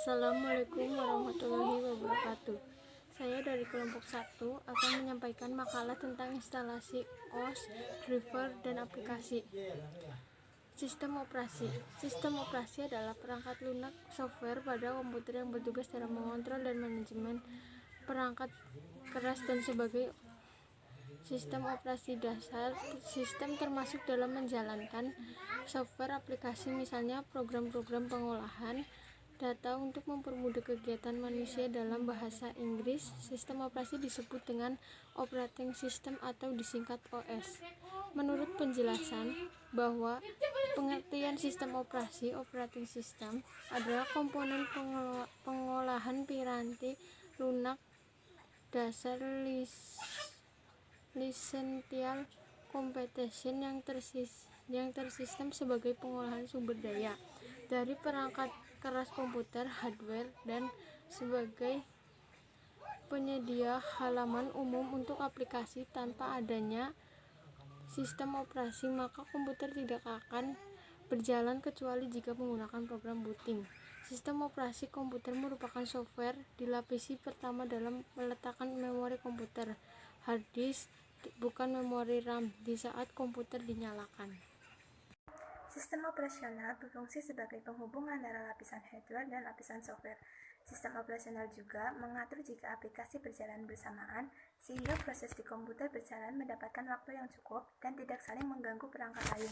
Assalamualaikum warahmatullahi wabarakatuh. Saya dari kelompok 1 akan menyampaikan makalah tentang instalasi OS, driver, dan aplikasi. Sistem operasi. Sistem operasi adalah perangkat lunak software pada komputer yang bertugas dalam mengontrol dan manajemen perangkat keras dan sebagai sistem operasi dasar. Sistem termasuk dalam menjalankan software aplikasi, misalnya program-program pengolahan data untuk mempermudah kegiatan manusia. Dalam bahasa Inggris, sistem operasi disebut dengan operating system atau disingkat OS. Menurut penjelasan bahwa pengertian sistem operasi operating system adalah komponen pengolahan piranti lunak dasar licential computation yang tersistem sebagai pengolahan sumber daya dari perangkat keras komputer hardware dan sebagai penyedia halaman umum untuk aplikasi. Tanpa adanya sistem operasi, maka komputer tidak akan berjalan kecuali jika menggunakan program booting. Sistem operasi komputer merupakan software dilapisi pertama dalam meletakkan memori komputer, hard disk, bukan memori RAM, di saat komputer dinyalakan. Sistem operasional berfungsi sebagai penghubung antara lapisan hardware dan lapisan software. Sistem operasional juga mengatur jika aplikasi berjalan bersamaan, sehingga proses di komputer berjalan mendapatkan waktu yang cukup dan tidak saling mengganggu perangkat lain.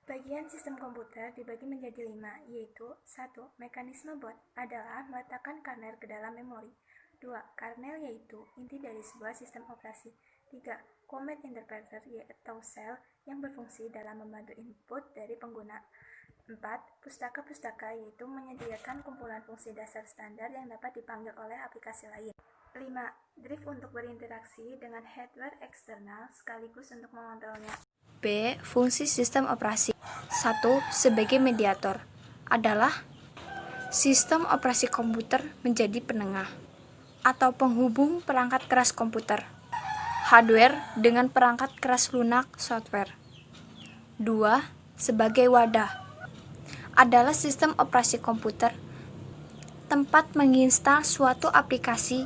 Bagian sistem komputer dibagi menjadi 5, yaitu 1. Mekanisme boot adalah meletakkan kernel ke dalam memori. 2. Kernel yaitu inti dari sebuah sistem operasi. 3. Command interpreter atau shell yang berfungsi dalam membantu input dari pengguna. 4. Pustaka-pustaka yaitu menyediakan kumpulan fungsi dasar standar yang dapat dipanggil oleh aplikasi lain. 5. Drive untuk berinteraksi dengan hardware eksternal sekaligus untuk mengontrolnya. B. Fungsi sistem operasi. 1. Sebagai mediator adalah sistem operasi komputer menjadi penengah atau penghubung perangkat keras komputer, hardware dengan perangkat keras lunak software. 2. Sebagai wadah adalah sistem operasi komputer tempat menginstal suatu aplikasi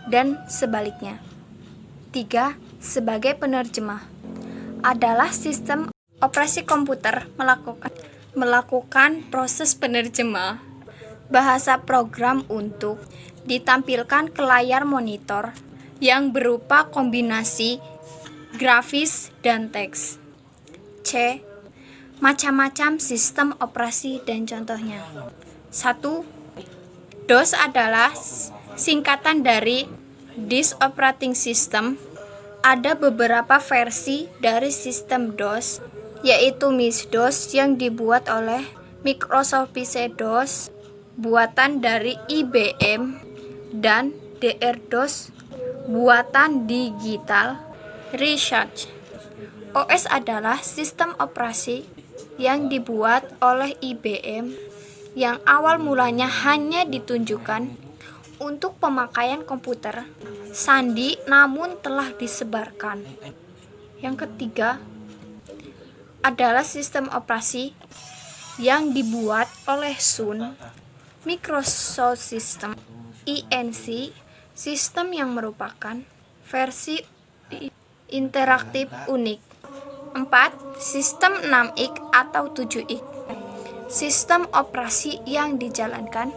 dan sebaliknya. 3. Sebagai penerjemah adalah sistem operasi komputer melakukan proses penerjemah bahasa program untuk ditampilkan ke layar monitor yang berupa kombinasi grafis dan teks. C. Macam-macam sistem operasi dan contohnya. 1. DOS adalah singkatan dari Disk Operating System. Ada beberapa versi dari sistem DOS, yaitu MS-DOS yang dibuat oleh Microsoft PC-DOS buatan dari IBM dan DR-DOS buatan Digital Research. OS adalah sistem operasi yang dibuat oleh IBM yang awal mulanya hanya ditunjukkan untuk pemakaian komputer sandi, namun telah disebarkan. Yang ketiga adalah sistem operasi yang dibuat oleh Sun Microsoft Inc. Sistem yang merupakan versi interaktif unik. 4. Sistem 6x atau 7x. Sistem operasi yang dijalankan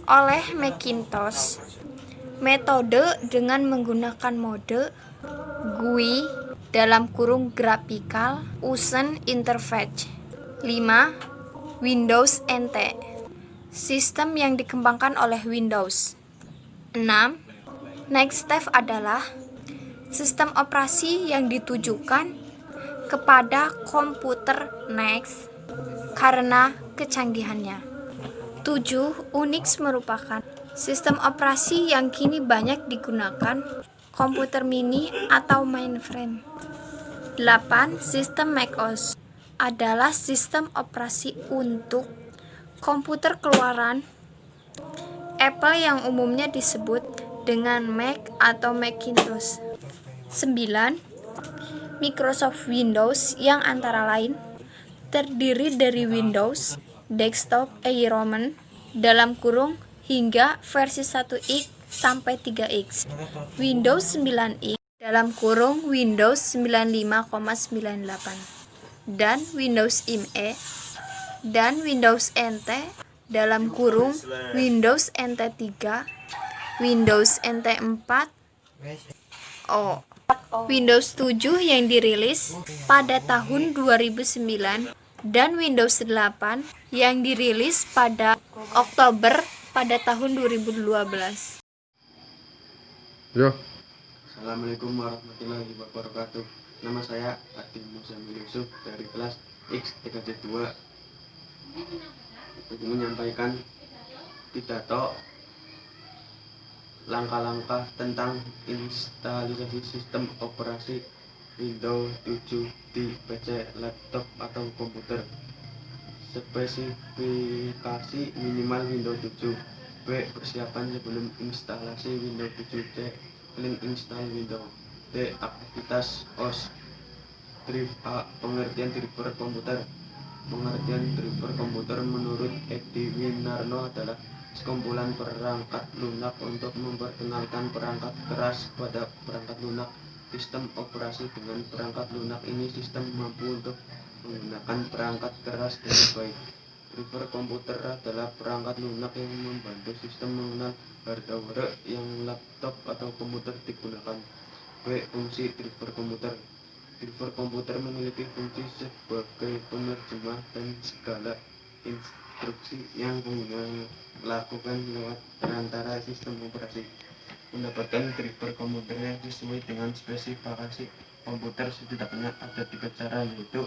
oleh Macintosh. Metode dengan menggunakan mode GUI (Graphical User Interface). 5. Windows NT. Sistem yang dikembangkan oleh Windows. 6. NeXT adalah sistem operasi yang ditujukan kepada komputer NeXT karena kecanggihannya. 7. Unix merupakan sistem operasi yang kini banyak digunakan komputer mini atau mainframe. 8. Sistem macOS adalah sistem operasi untuk komputer keluaran Apple yang umumnya disebut dengan Mac atau Macintosh. 9. Microsoft Windows yang antara lain terdiri dari Windows Desktop Environment, dalam kurung hingga versi 1x sampai 3x. Windows 9x dalam kurung Windows 95,98 dan Windows ME dan Windows NT dalam kurung Windows NT 3, Windows NT 4, Windows 7 yang dirilis pada tahun 2009 dan Windows 8 yang dirilis pada Oktober pada tahun 2012. Yo. Assalamualaikum warahmatullahi wabarakatuh. Nama saya Adi Muzammil Yusuf dari kelas X3C2 untuk menyampaikan pidato langkah-langkah tentang instalasi sistem operasi Windows 7 di PC, laptop atau komputer. Spesifikasi minimal Windows 7. B. Persiapan sebelum instalasi Windows 7. C. Clean install Windows. D. Aktivitas OS. A. Pengertian driver komputer. Pengertian driver komputer menurut Edi Winarno adalah sekumpulan perangkat lunak untuk memperkenalkan perangkat keras pada perangkat lunak. Sistem operasi dengan perangkat lunak ini sistem mampu untuk menggunakan perangkat keras dengan baik. Driver komputer adalah perangkat lunak yang membantu sistem mengenal hardware yang laptop atau komputer digunakan. B. Fungsi driver komputer. Driver komputer memiliki fungsi sebagai penerjemah dan segala instruksi yang pengguna lakukan lewat perantara sistem operasi. Mendapatkan driver komputer yang sesuai dengan spesifikasi komputer setidaknya ada 3 cara, yaitu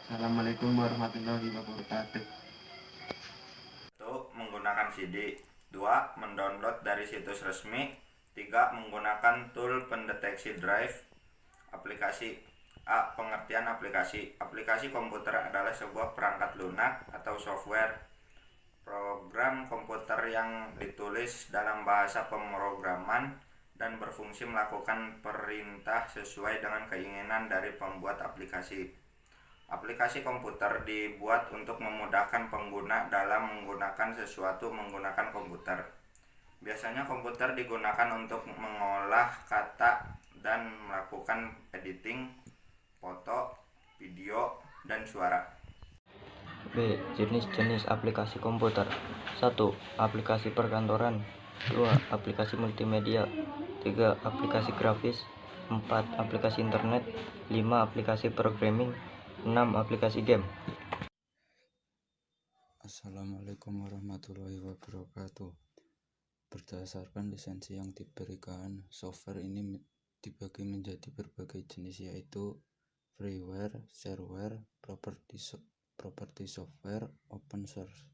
Assalamualaikum warahmatullahi wabarakatuh. 1. Menggunakan CD. 2. Mendownload dari situs resmi. 3. Menggunakan tool pendeteksi drive. Aplikasi. A. Pengertian aplikasi. Aplikasi komputer adalah sebuah perangkat lunak atau software program komputer yang ditulis dalam bahasa pemrograman dan berfungsi melakukan perintah sesuai dengan keinginan dari pembuat aplikasi. Aplikasi komputer dibuat untuk memudahkan pengguna dalam menggunakan sesuatu menggunakan komputer. Biasanya komputer digunakan untuk mengolah kata dan melakukan editing, foto, video, dan suara. B. Jenis-jenis aplikasi komputer. 1. Aplikasi perkantoran. 2. Aplikasi multimedia. 3. Aplikasi grafis. 4. Aplikasi internet. 5. Aplikasi programming. 6. Aplikasi game. Assalamualaikum warahmatullahi wabarakatuh. Berdasarkan lisensi yang diberikan, software ini dibagi menjadi berbagai jenis, yaitu freeware, shareware, property software, open source.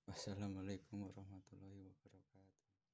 Wassalamualaikum warahmatullahi wabarakatuh.